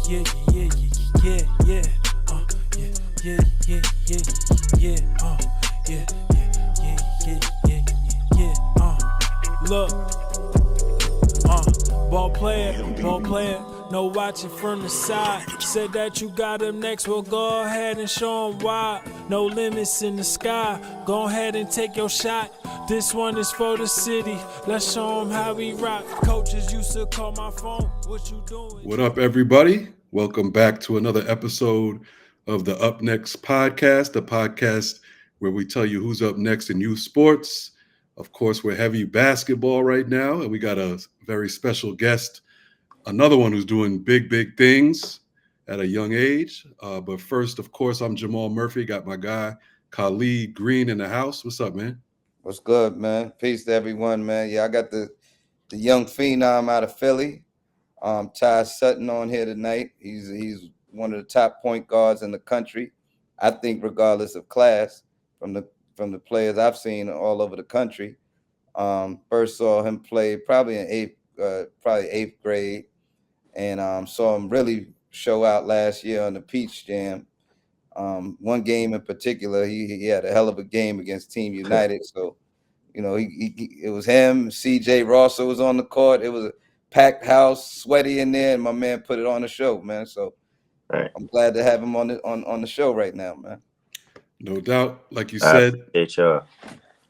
yeah, yeah, yeah, yeah, yeah, yeah, yeah, yeah, yeah, yeah, yeah, yeah, yeah, yeah, look, ball player, no watching from the side. Said that you got him next, well go ahead and show him why. No limits in the sky, go ahead and take your shot. This one is for the city, let's show him how we rock. Coaches used to call my phone, what you doing? What up, everybody? Welcome back to another episode of the Up Next podcast, the podcast where we tell you who's up next in youth sports. Of course, we're heavy basketball right now, and we got a very special guest, another one who's doing big things at a young age. But first, of course, I'm Jamal Murphy. Got my guy Khalid Green in the house. What's up, man? What's good, man? Peace to everyone, man. Yeah, I got the young phenom out of Philly, Tyler Sutton on here tonight. He's one of the top point guards in the country. I think, regardless of class, from the players I've seen all over the country. First saw him play probably in eighth grade, and saw him really show out last year on the Peach Jam. One game in particular, he had a hell of a game against Team United. So, it was him. CJ Rosso was on the court. It was a packed house, sweaty in there, and my man put it on the show, man. So Right. I'm glad to have him on the show right now, man. No doubt. Like you said, HR.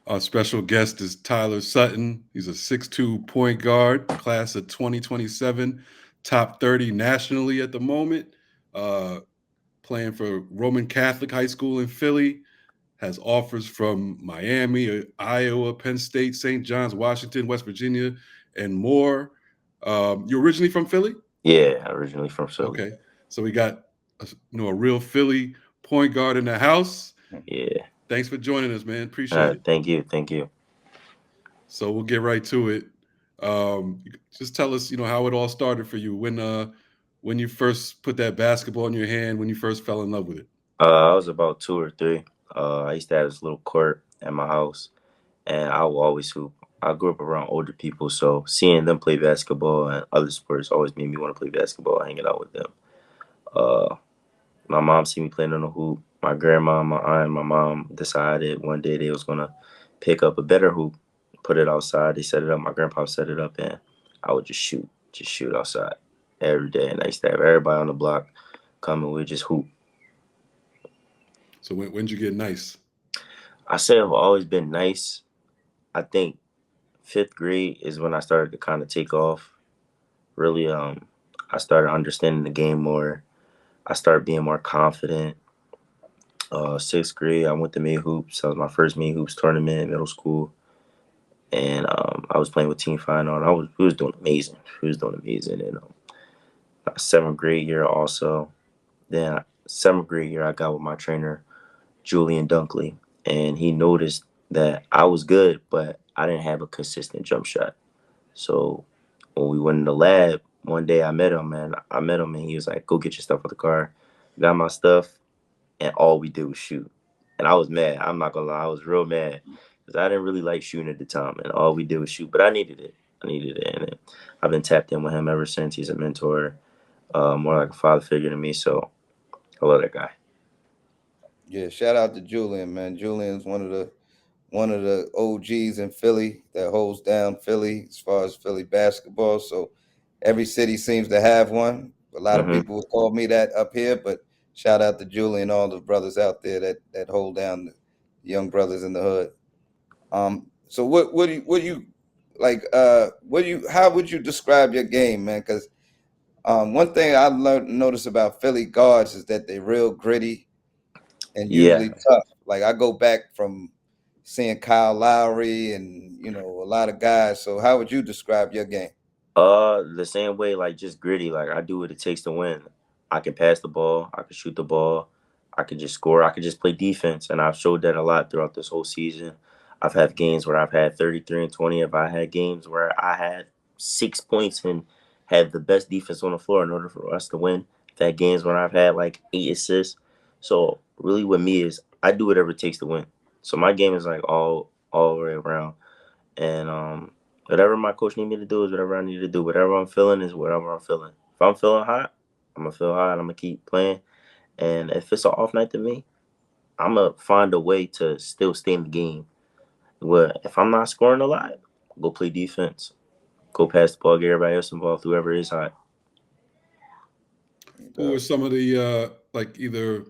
our special guest is Tyler Sutton. He's a 6'2" point guard, class of 2027, top 30 nationally at the moment. Playing for Roman Catholic High School in Philly. Has offers from Miami, Iowa, Penn State, St. John's, Washington, West Virginia, and more. You're originally from Philly? Yeah, originally from Philly. Okay. So we got a real Philly point guard in the house. Yeah. Thanks for joining us, man. Appreciate it. Thank you. So we'll get right to it. Just tell us, how it all started for you. When you first put that basketball in your hand, when you first fell in love with it. I was about 2 or 3. I used to have this little court at my house, and I would always hoop. I grew up around older people, so seeing them play basketball and other sports always made me want to play basketball, hanging out with them. My mom see me playing on the hoop. My grandma, my aunt, and my mom decided one day they was going to pick up a better hoop, put it outside. They set it up. My grandpa set it up, and I would just shoot outside every day. And I used to have everybody on the block come and we'd just hoop. So when did you get nice? I say I've always been nice. I think 5th grade is when I started to kind of take off. Really, I started understanding the game more. I started being more confident. 6th grade, I went to Mid Hoops. That was my first Mid Hoops tournament in middle school. And I was playing with Team Final, and we was doing amazing. And 7th grade year also. Then 7th grade year, I got with my trainer, Julian Dunkley, and he noticed that I was good, but I didn't have a consistent jump shot. So when we went in the lab, one day I met him, and he was like, "Go get your stuff out the car." Got my stuff, and all we did was shoot. And I was mad. I'm not gonna lie, I was real mad because I didn't really like shooting at the time, and all we did was shoot. But I needed it, and I've been tapped in with him ever since. He's a mentor, more like a father figure to me. So I love that guy. Yeah, shout out to Julian, man. Julian's one of the OGs in Philly that holds down Philly as far as Philly basketball. So every city seems to have one. A lot of people would call me that up here, but shout out to Julian and all the brothers out there that hold down the young brothers in the hood. So what do you like? How would you describe your game, man? Because one thing I noticed about Philly guards is that they're real gritty and usually tough. Like I go back from seeing Kyle Lowry and a lot of guys. So how would you describe your game? The same way, like just gritty. Like I do what it takes to win. I can pass the ball. I can shoot the ball. I can just score. I can just play defense, and I've showed that a lot throughout this whole season. I've had games where I've had 33 and 20. If I had games where I had 6 points and had the best defense on the floor in order for us to win. I've had games where I've had like 8 assists. So really, with me is I do whatever it takes to win. So my game is like all the way around, and whatever my coach need me to do is whatever I need to do. Whatever I'm feeling is whatever I'm feeling. If I'm feeling hot, I'm gonna feel hot. I'm gonna keep playing. And if it's an off night to me, I'm gonna find a way to still stay in the game. Well, if I'm not scoring a lot, go play defense. Go pass the ball, get everybody else involved, whoever is hot. Who are Dope. some of the like either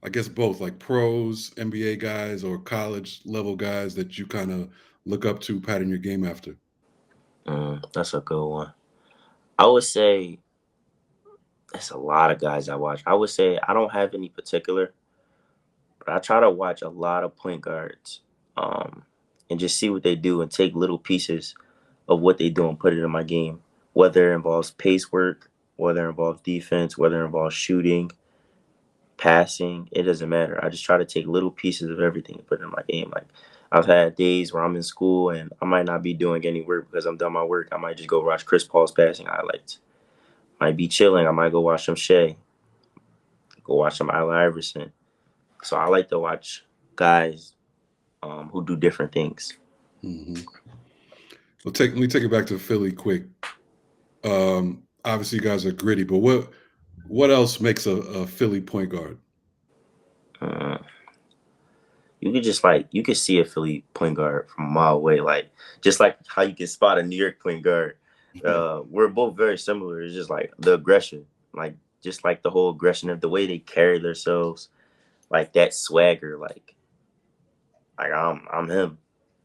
I guess both like pros, NBA guys, or college level guys that you kind of look up to, pattern your game after? That's a good one. I would say it's a lot of guys I watch. I would say I don't have any particular, but I try to watch a lot of point guards, um, and just see what they do and take little pieces of what they do and put it in my game. Whether it involves pace work, whether it involves defense, whether it involves shooting, passing, it doesn't matter. I just try to take little pieces of everything and put it in my game. Like I've had days where I'm in school and I might not be doing any work because I'm done my work. I might just go watch Chris Paul's passing highlights. Might be chilling. I might go watch some Shea, go watch some Allen Iverson. So I like to watch guys who do different things. Hmm. Well, let me take it back to Philly quick. Obviously, you guys are gritty, but what else makes a Philly point guard? Uh, you could just like you could see a Philly point guard from a mile away, like just like how you can spot a New York point guard. We're both very similar. It's just like the aggression, like just like the whole aggression of the way they carry themselves, like that swagger, like I'm him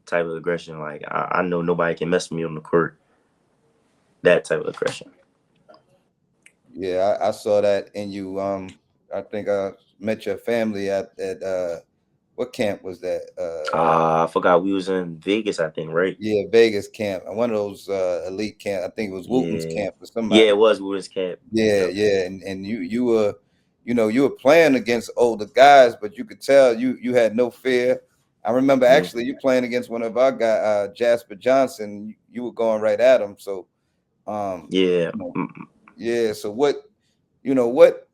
type of aggression. Like I know nobody can mess with me on the court. That type of aggression. Yeah, I saw that in you. I think I met your family at what camp was that? I forgot we was in Vegas, I think, right? Yeah, Vegas camp. One of those elite camp. I think it was Wooten's Yeah. camp or Yeah, it somebody. was Wood's Camp. Yeah, Yep. yeah, and you were, you were playing against older guys, but you could tell you had no fear. I remember Mm, actually you playing against one of our guy, Jasper Johnson. You were going right at him. So, yeah. you know, yeah. So you know, what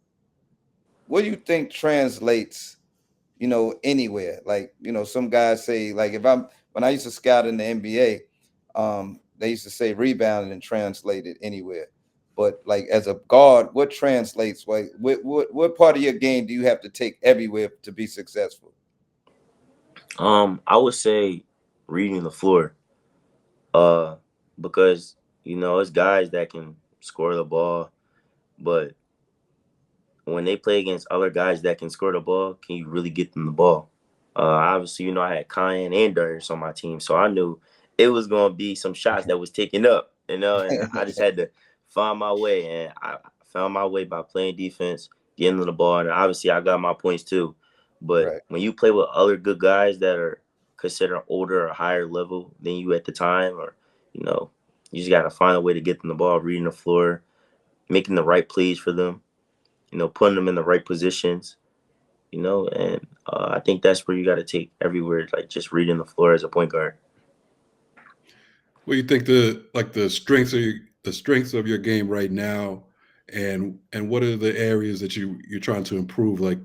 do you think translates, anywhere? Like, some guys say, like, when I used to scout in the NBA, they used to say rebounding and translated anywhere. But like as a guard, what translates? Like, what part of your game do you have to take everywhere to be successful? I would say reading the floor. Uh, because it's guys that can score the ball, but when they play against other guys that can score the ball, can you really get them the ball? Obviously, I had Kyan and Darius on my team, so I knew it was going to be some shots that was taken up, and I just had to find my way, and I found my way by playing defense, getting to the ball, and obviously I got my points too. But Right. when you play with other good guys that are considered older or higher level than you at the time, or you know, you just got to find a way to get them the ball, reading the floor, making the right plays for them, putting them in the right positions, and I think that's where you got to take everywhere, like just reading the floor as a point guard. What do you think the strengths of your game right now, and what are the areas that you're trying to improve? Like,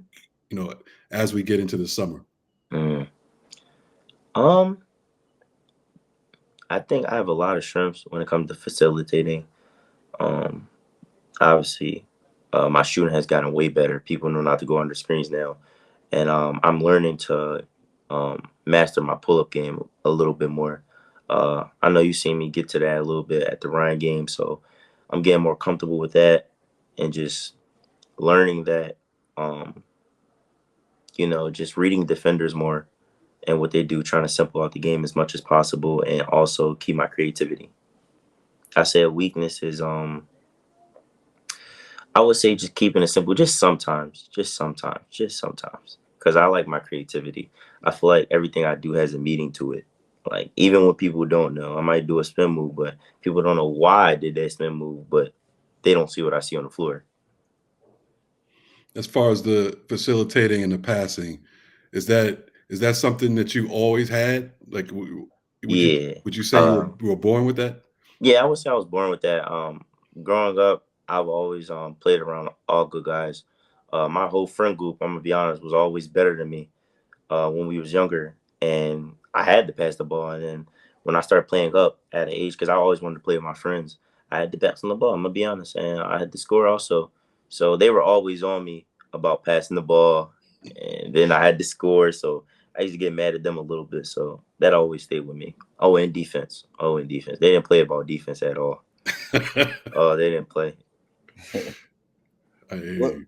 you know, as we get into the summer. Mm. Um, I think I have a lot of strengths when it comes to facilitating. Um, Obviously, my shooting has gotten way better. People know not to go under screens now, and I'm learning to master my pull up game a little bit more. I know you seen me get to that a little bit at the Ryan game, so I'm getting more comfortable with that and just learning that, um, just reading defenders more and what they do, trying to simple out the game as much as possible and also keep my creativity. I say a weakness is I would say just keeping it simple, just sometimes, just sometimes, just sometimes. Because I like my creativity. I feel like everything I do has a meaning to it. Like, even when people don't know, I might do a spin move, but people don't know why I did that spin move, but they don't see what I see on the floor. As far as the facilitating and the passing, is that something that you always had? Like, would you Yeah. would you say Um, you were born with that? yeah, I would say I was born with that. Growing up, I've always played around all good guys. My whole friend group, I'm gonna be honest, was always better than me. When we was younger, and I had to pass the ball. And then when I started playing up at an age, because I always wanted to play with my friends, I had to pass on the ball. I'm gonna be honest, and I had to score also. So they were always on me about passing the ball, and then I had to score. So I used to get mad at them a little bit. So that always stayed with me. Oh, and defense. Oh, and defense. They didn't play about defense at all. Oh, they didn't play. I hear What you.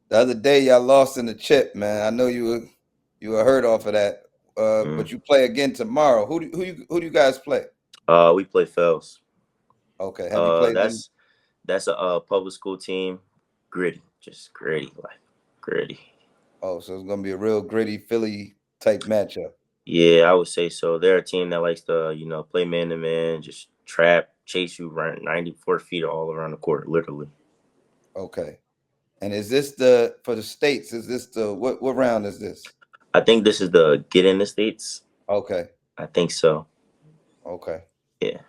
the other day y'all lost in the chip, man. I know you were hurt off of that. Mm. But you play again tomorrow. Who do you guys play? We play Fells. Okay. Have you played them? That's a public school team. Gritty, just gritty, like gritty. Oh, so it's gonna be a real gritty Philly type matchup. Yeah, I would say so. They're a team that likes to, play man to man, just trap, chase you, run 94 feet all around the court, literally. Okay. And is this the for the states? Is this the what round is this? I think this is the get in the states. Okay. I think so. Okay. Yeah.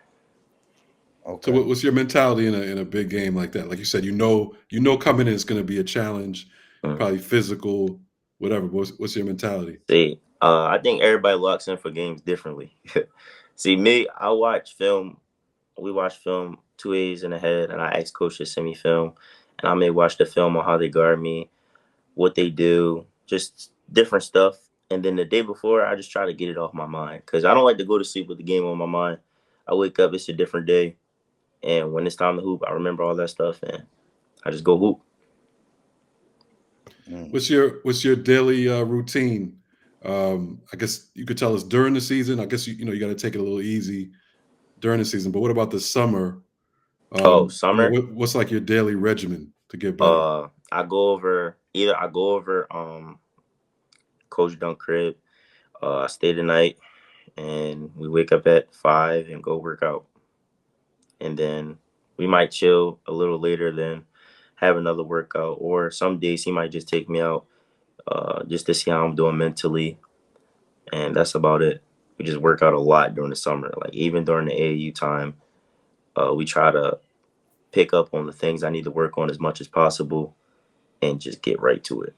So Okay. what's your mentality in a big game like that? Like you said, coming in is going to be a challenge, Mm. probably physical, whatever. What's your mentality? See, I think everybody locks in for games differently. See, me, I watch film. We watch film 2 days in ahead, and I ask coach to send me film, and I may watch the film on how they guard me, what they do, just different stuff. And then the day before, I just try to get it off my mind because I don't like to go to sleep with the game on my mind. I wake up, it's a different day, and when it's time to hoop, I remember all that stuff, and I just go hoop. Mm. What's your daily routine? I guess you could tell us during the season. I guess you got to take it a little easy during the season. But what about the summer? Oh, summer, What's like your daily regimen to get better? I go over Coach Dunk crib. I stay the night, and we wake up at 5 and go work out, and then we might chill a little later, then have another workout. Or some days he might just take me out just to see how I'm doing mentally, and that's about it. We just work out a lot during the summer. Like even during the AAU time, we try to pick up on the things I need to work on as much as possible and just get right to it.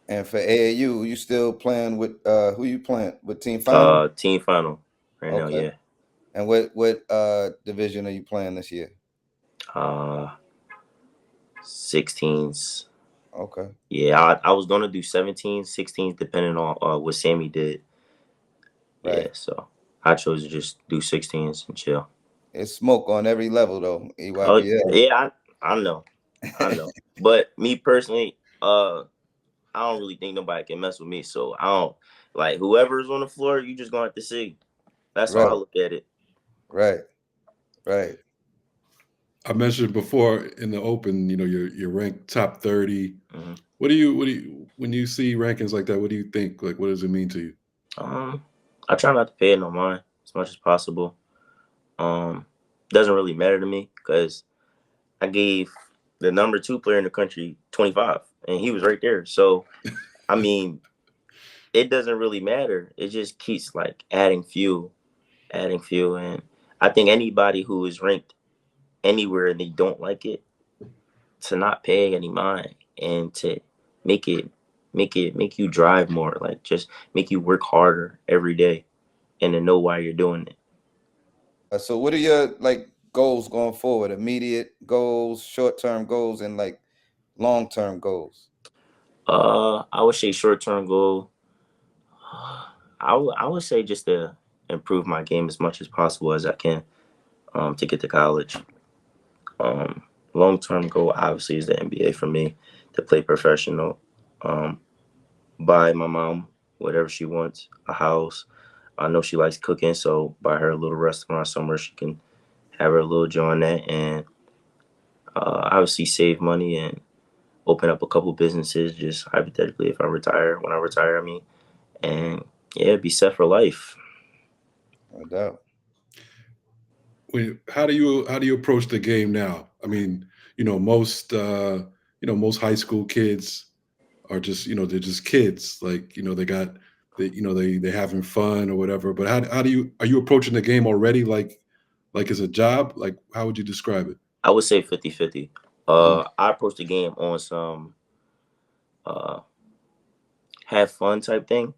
And for AAU, you still playing with who you playing with team final? Team final right now, Okay. yeah. And what division are you playing this year? Uh, 16s. Okay. Yeah, I was gonna do 17s, 16s, depending on what Sammy did. Yeah, Right. so I chose to just do 16s and chill. It's smoke on every level though, Oh EYBL. yeah, I know. But me personally, I don't really think nobody can mess with me. So I don't like whoever's on the floor. You just gonna have to see. That's how I Right. look at it. Right. Right. I mentioned before in the open, you're ranked top 30. Hmm. What do you when you see rankings like that? What do you think? Like, what does it mean to you? Um, I try not to pay it no mind as much as possible. Um, doesn't really matter to me because I gave the number 2 player in the country 25, and he was right there. So I mean, it doesn't really matter. It just keeps like adding fuel, and I think anybody who is ranked anywhere and they don't like it, to not pay any mind and to make it make you drive more, like just make you work harder every day and to know why you're doing it. So what are your like goals going forward? Immediate goals, short-term goals, and like long-term goals? I would say short term goal. I would say just to improve my game as much as possible as I can, to get to college. Um, Long term goal obviously is the NBA for me, to play professional. Um, Buy my mom whatever she wants, a house. I know she likes cooking, so buy her a little restaurant somewhere she can have her little joint at, and obviously save money and open up a couple businesses. Just hypothetically, if I retire, when I retire, I mean, and yeah, be set for life. No doubt. How do you approach the game now? I mean, most high school kids are just they're just kids. Like they having fun or whatever. But are you approaching the game already like as a job? Like how would you describe it? I would say 50-50. Mm. I approach the game on some uh, have fun type thing,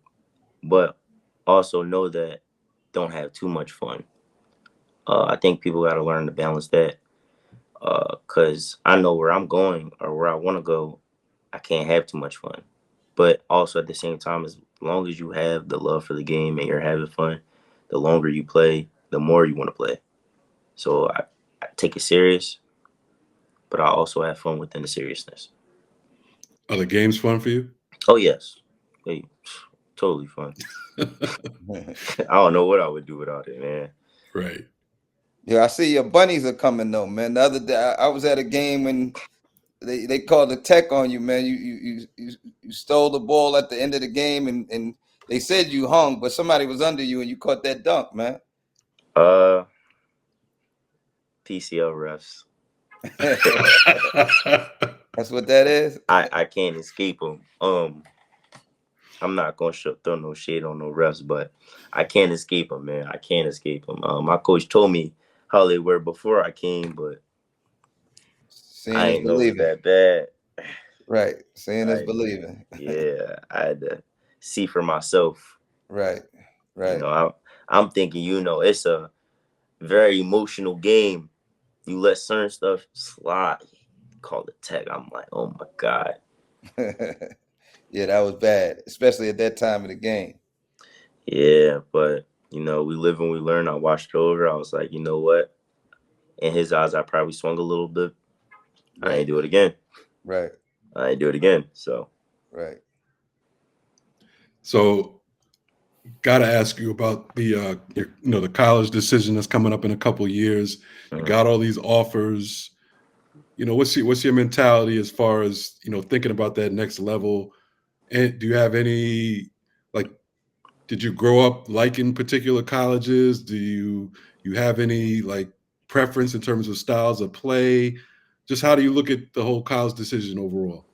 but also know that don't have too much fun. I think people got to learn to balance that. Because I know where I'm going or where I want to go. I can't have too much fun. But also at the same time, as long as you have the love for the game and you're having fun, the longer you play, the more you want to play. So I take it serious, but I also have fun within the seriousness. Are the games fun for you? Oh yes, hey, totally fun. I don't know what I would do without it, man. Right. Yeah, I see your bunnies are coming though, man. The other day I was at a game and they called the tech on you, man. You stole the ball at the end of the game and they said you hung, but somebody was under you and you caught that dunk, man. Uh, PCL refs. That's what that is. I can't escape them. I'm not gonna throw no shade on no refs, but I can't escape them, man. I can't escape them. My coach told me how they were before I came, but Seeing I is ain't know it was believing. that bad. Right. Seeing is I believing. Yeah, I had to see for myself. Right. You Right. know, I'm thinking, it's a very emotional game. You let certain stuff slide. Call it tech. I'm like, oh my god. Yeah, that was bad, especially at that time of the game. Yeah, but we live and we learn. I watched it over. I was like, you know what? In his eyes, I probably swung a little bit. I ain't Right. do it again. Right. I ain't do it again. So, Right. So, got to ask you about the college decision that's coming up in a couple years. You mhm. got all these offers. What's your mentality as far as thinking about that next level? And do you have any, like, did you grow up liking particular colleges? Do you have any, like, preference in terms of styles of play? Just how do you look at the whole college decision overall?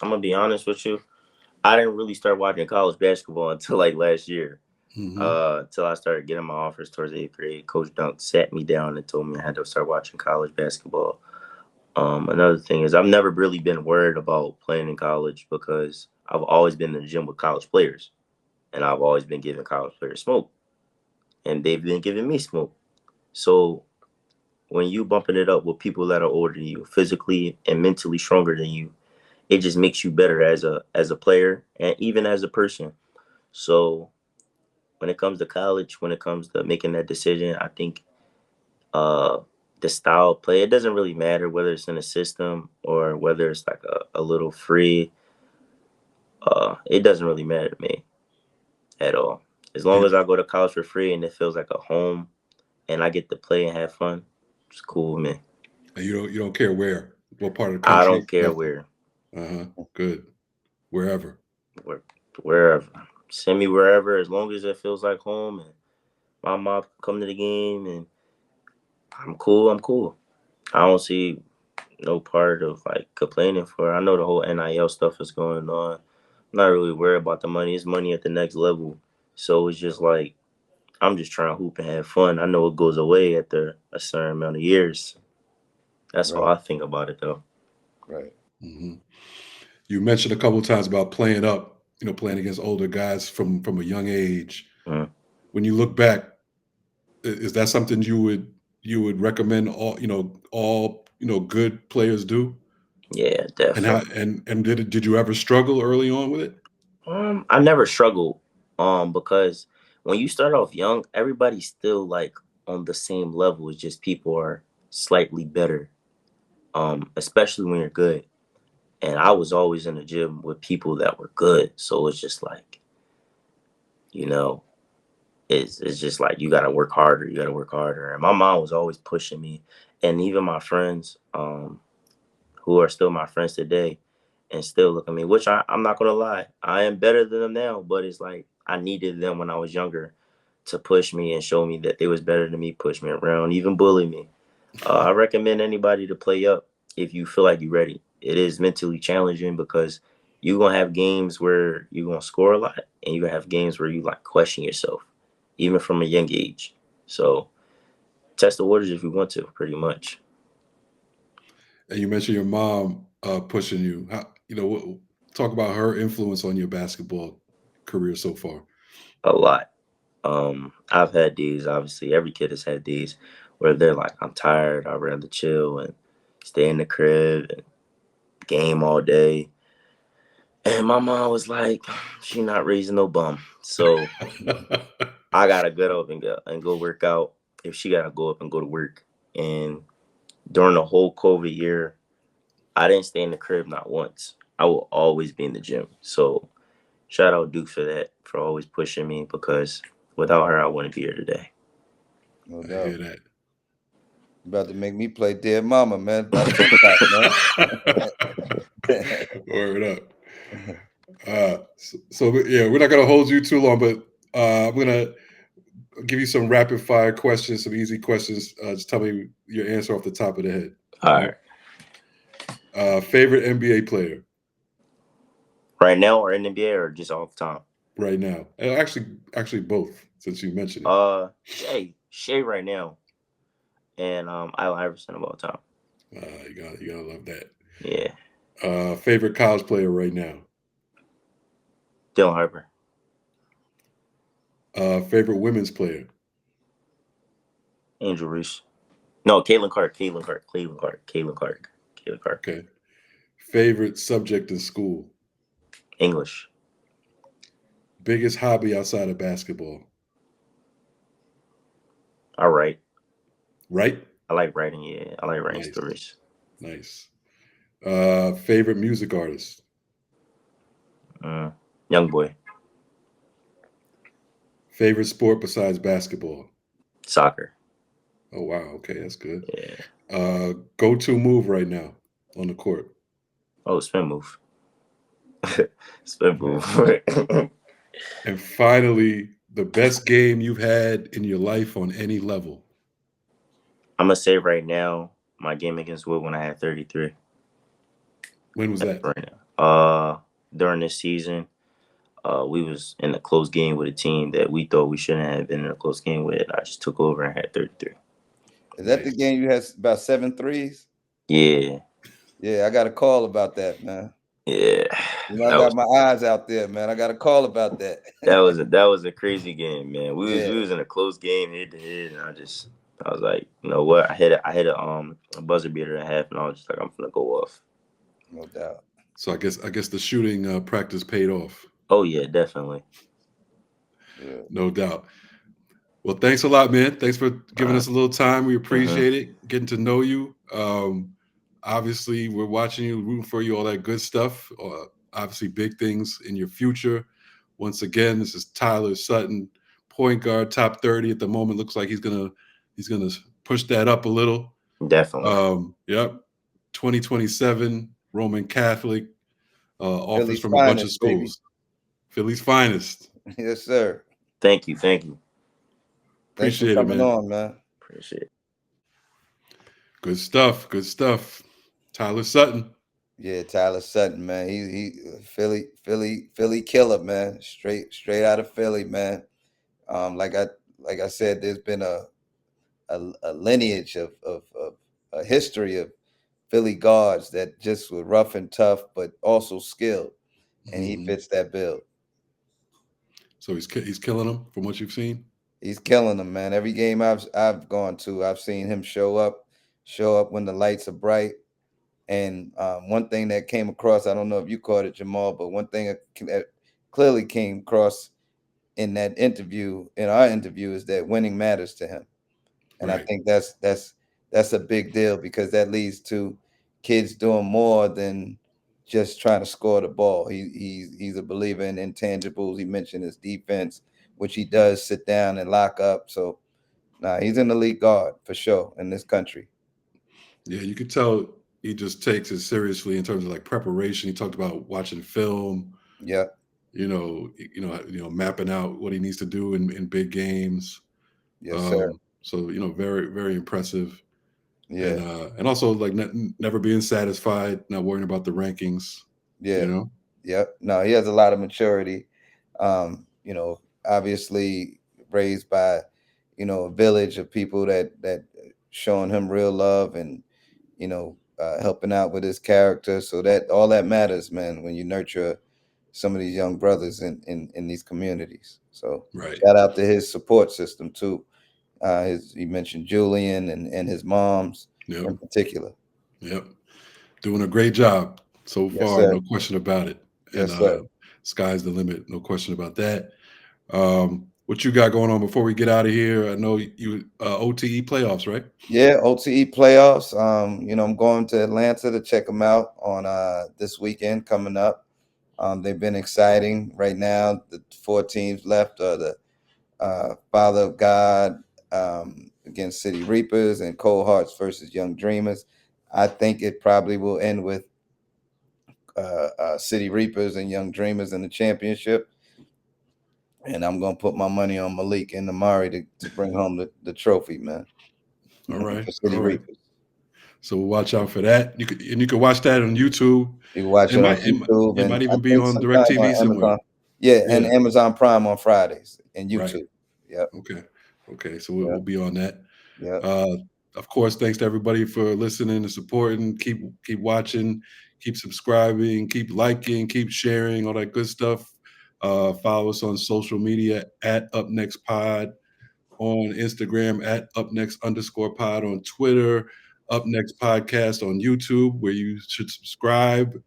I'm gonna be honest with you. I didn't really start watching college basketball until like last year. Hmm. Until I started getting my offers towards 8th grade. Coach Dunk sat me down and told me I had to start watching college basketball. Another thing is I've never really been worried about playing in college because I've always been in the gym with college players, and I've always been giving college players smoke, and they've been giving me smoke. So when you bumping it up with people that are older than you, physically and mentally stronger than you, it just makes you better as a player and even as a person. So when it comes to college, when it comes to making that decision, I think uh the style of play, it doesn't really matter whether it's in a system or whether it's like a little free. It doesn't really matter to me at all. As long You, as I go to college for free and it feels like a home and I get to play and have fun, it's cool with me. you don't care what part of the I country don't you care go to. where. Uh-huh. Good. Wherever. Where, wherever. Send me wherever as long as it feels like home and my mom come to the game and I'm cool, I'm cool. I don't see no part of like complaining for. I know the whole NIL stuff is going on. I'm not really worried about the money. It's money at the next level. So it's just like I'm just trying to hoop and have fun. I know it goes away after a certain amount of years. That's all Right. I think about it though. Right. Hmm. You mentioned a couple of times about playing up, playing against older guys from a young age. Mm. When you look back, is that something you would recommend all good players do? Yeah, And how definitely. and did you ever struggle early on with it? I never struggled. Because when you start off young, everybody's still like on the same level. It's just people are slightly better. Especially when you're good. And I was always in the gym with people that were good. So it's just like, you know, it's just like you gotta work harder, you gotta work harder. And my mom was always pushing me. And even my friends, who are still my friends today and still look at me, which I'm not gonna lie, I am better than them now, but it's like I needed them when I was younger to push me and show me that they was better than me, push me around, even bully me. I recommend anybody to play up if you feel like you're ready. It is mentally challenging because you're gonna have games where you're gonna score a lot, and you're gonna have games where you like question yourself, even from a young age. So test the waters if you want to, pretty much. And you mentioned your mom pushing you. Talk about her influence on your basketball career so far. A lot. I've had days. Obviously, every kid has had days where they're like, I'm tired, I'd rather chill and stay in the crib and game all day. And my mom was like, she not raising no bum. So I gotta get up and go work out if she gotta go up and go to work. And during the whole COVID year, I didn't stay in the crib not once. I will always be in the gym. So shout out Duke for that, for always pushing me, because without her I wouldn't be here today. No I hear doubt. that. About to make me play Dead Mama, man. By TikTok, man. Word up. So yeah, we're not gonna hold you too long, but I'm gonna give you some rapid fire questions, some easy questions. Just tell me your answer off the top of the head. All right. Favorite NBA player Right now or in the NBA or just all the time? right now? Actually both, since you mentioned it. Shea right now. And Allen Iverson of all time. You gotta love that. Yeah. Favorite college player right now? Dylan Harper. Favorite women's player? Angel Reese. No, Caitlin Clark. Okay. Favorite subject in school? English. Biggest hobby outside of basketball? I write. Right? I like writing, yeah. I like writing Nice. stories. Nice. Favorite music artist? Young boy. Favorite sport besides basketball? Soccer. Oh wow, okay, that's good. Yeah. Go-to move right now on the court? Oh, spin move. Spin move. And finally, the best game you've had in your life on any level? I'm going to say right now, my game against Wood when I had 33. When was that? Right now. During this season, we was in a close game with a team that we thought we shouldn't have been in a close game with. I just took over and had 33. Is that the game you had about 7 threes? Yeah. Yeah, I got a call about that, man. Yeah. You know, I got my eyes out there, man. I got a call about that. That was a crazy game, man. We was in a close game, head to head, and I was like, you know what? I hit a buzzer beater at half, and I was just like, I'm gonna go off. No doubt. So I guess the shooting practice paid off. Oh yeah, definitely. Yeah. No doubt. Well, thanks a lot, man. Thanks for giving us a little time. We appreciate it, getting to know you. Obviously, we're watching you, rooting for you, all that good stuff. Obviously, big things in your future. Once again, this is Tyler Sutton, point guard, top 30 at the moment. Looks like he's gonna push that up a little. Definitely. Yep. 2027, Roman Catholic, offers Philly's from a bunch of finest, schools. baby. Philly's finest. Yes, sir. Thank you. Thanks Appreciate for coming it, man. on, man. Appreciate it. Good stuff. Tyler Sutton. Yeah, Tyler Sutton, man. He Philly killer, man. Straight out of Philly, man. Like I said, there's been a lineage of a history of Philly guards that just were rough and tough, but also skilled, and he fits that bill. So he's killing them from what you've seen. He's killing them, man. Every game I've gone to, I've seen him show up when the lights are bright. And one thing that came across, I don't know if you caught it, Jamal, but one thing that clearly came across in our interview, is that winning matters to him. And Right. I think that's a big deal, because that leads to kids doing more than just trying to score the ball. He's a believer in intangibles. He mentioned his defense, which he does sit down and lock up. So he's an elite guard for sure in this country. Yeah, you could tell he just takes it seriously in terms of like preparation. He talked about watching film. Yeah. Mapping out what he needs to do in big games. Yes, sir. So very, very impressive. Yeah. And also like never being satisfied, not worrying about the rankings. Yeah. Yep. No, he has a lot of maturity. Obviously raised by, a village of people that showing him real love and, helping out with his character. So that all that matters, man, when you nurture some of these young brothers in these communities. So right. Shout out to his support system too. He mentioned Julian and his moms Yep. in particular. Yep. Doing a great job so Yes, far, sir. no question about it. And Yes, sir. sky's the limit, no question about that. What you got going on before we get out of here? I know you OTE playoffs, right? Yeah, OTE playoffs. I'm going to Atlanta to check them out on this weekend coming up. They've been exciting right now. The 4 teams left are the Father of God against City Reapers and Cold Hearts versus Young Dreamers. I think it probably will end with City Reapers and Young Dreamers in the championship. And I'm going to put my money on Malik and Amari to bring home the trophy, man. All right. For City All right. Reapers. So watch out for that. You can watch that on YouTube. You can watch It it on might YouTube it and might I even be think on sometimes on DirecTV somewhere. Amazon. Yeah, and Yeah. Amazon Prime on Fridays and Right. YouTube. Yep. Okay. Okay. So we'll Yep. be on that. Yep. Of course, thanks to everybody for listening and supporting. Keep watching, keep subscribing, keep liking, keep sharing, all that good stuff. Follow us on social media at Up Next Pod, on Instagram at upnext_pod, on Twitter, Up Next Podcast on YouTube, where you should subscribe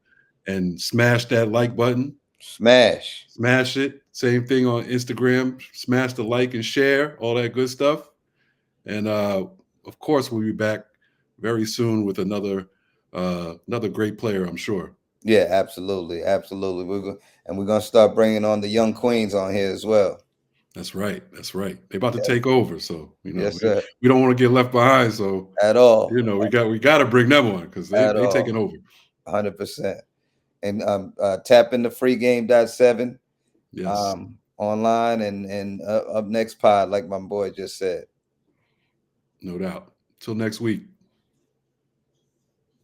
and smash that like button. Smash. Smash it. Same thing on Instagram. Smash the like and share, all that good stuff. And of course, we'll be back very soon with another great player, I'm sure. Yeah, absolutely, absolutely. We're gonna start bringing on the young queens on here as well. That's right. That's right. They're about to Yeah. take over, so Yes, sir. we don't want to get left behind. So At all. we got to bring them on because At they all. taking over. 100%. And tap into freegame.7 Yes, online and up next pod, like my boy just said. no doubt. Till next week.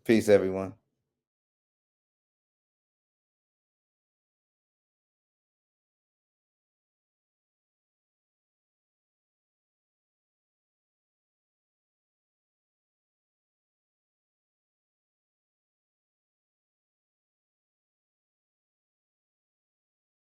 Peace, everyone.